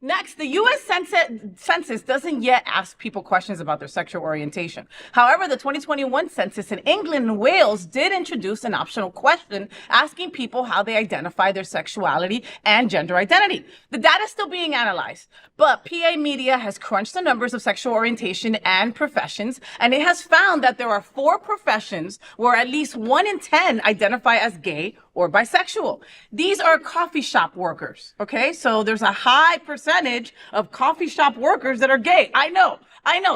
Next, the U.S. Census doesn't yet ask people questions about their sexual orientation. However, the 2021 census in England and Wales did introduce an optional question asking people how they identify their sexuality and gender identity. The data is still being analyzed, but PA Media has crunched the numbers of sexual orientation and professions, and it has found that there are 4 professions where at least 1 in 10 identify as gay or bisexual. These are coffee shop workers, okay? So there's a high percentage of coffee shop workers that are gay. I know.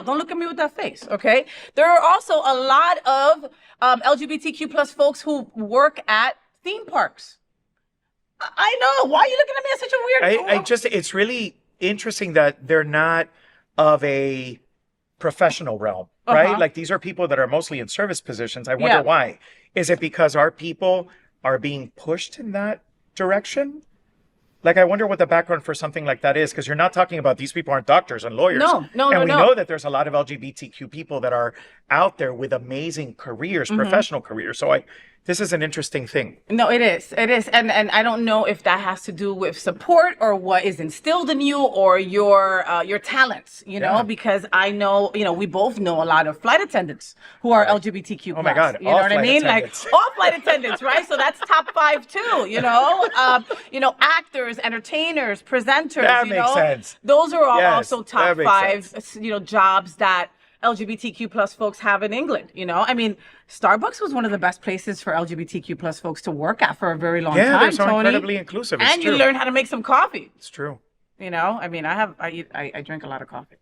Don't look at me with that face, okay? There are also a lot of LGBTQ plus folks who work at theme parks. I know. Why are you looking at me in such a weird... It's really interesting that they're not of a professional realm, right? Like these are people that are mostly in service positions. I wonder why. Is it because our people are being pushed in that direction? Like, I wonder what the background for something like that is, because you're not talking about these people aren't doctors and lawyers. No. And we know that there's a lot of LGBTQ people that are out there with amazing careers, professional careers. So this is an interesting thing. No, it is. And I don't know if that has to do with support or what is instilled in you or your talents, you know, because I know, we both know a lot of flight attendants who are LGBTQ+. Oh my God. You know what I mean? Attendants. Like all flight attendants, right? So that's top 5 too, actors, entertainers, presenters, that makes sense. Those are all also top 5, jobs that LGBTQ plus folks have in England. I mean, Starbucks was one of the best places for LGBTQ plus folks to work at for a very long time. Yeah, they're so Tony. incredibly inclusive. It's and true. You learn how to make some coffee. It's true. I mean, I drink a lot of coffee.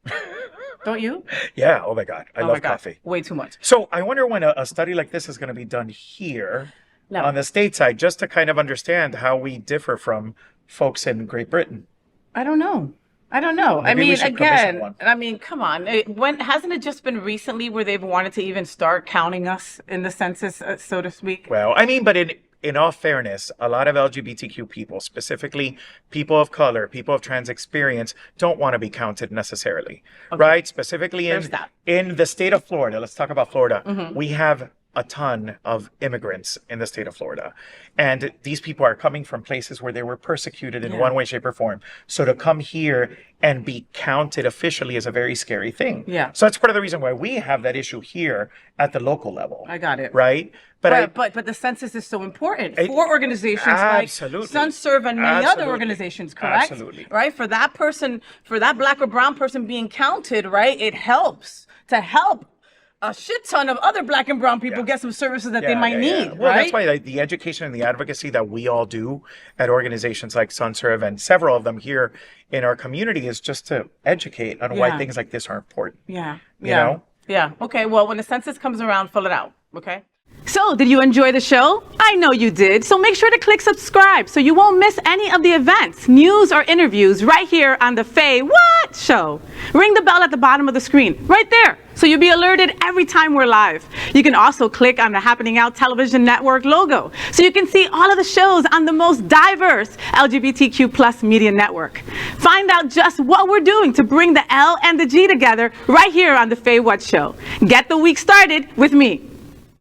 Don't you? Yeah. Oh my God. I love coffee. Way too much. So I wonder when a study like this is going to be done here on the stateside, just to kind of understand how we differ from folks in Great Britain. I don't know. I mean, again, come on. Hasn't it just been recently where they've wanted to even start counting us in the census, so to speak? Well, I mean, but in all fairness, a lot of LGBTQ people, specifically people of color, people of trans experience, don't want to be counted necessarily, right? Specifically in the state of Florida, let's talk about Florida. We have a ton of immigrants in the state of Florida. And these people are coming from places where they were persecuted in one way, shape, or form. So to come here and be counted officially is a very scary thing. Yeah. So that's part of the reason why we have that issue here at the local level. I got it. Right? But the census is so important for organizations like SunServe and many other organizations, correct? Absolutely. Right? For that person, for that Black or brown person being counted, right? It helps to help a shit ton of other Black and brown people get some services that they might need. Well, right? that's why the education and the advocacy that we all do at organizations like SunServe and several of them here in our community is just to educate on why things like this are important. Yeah. You know? Yeah. Okay. Well, when the census comes around, fill it out. Okay. So, did you enjoy the show? I know you did. So make sure to click subscribe so you won't miss any of the events, news, or interviews right here on the Faye What Show. Ring the bell at the bottom of the screen, right there, so you'll be alerted every time we're live. You can also click on the Happening Out Television Network logo so you can see all of the shows on the most diverse LGBTQ plus media network. Find out just what we're doing to bring the L and the G together right here on the Faye What Show. Get the week started with me.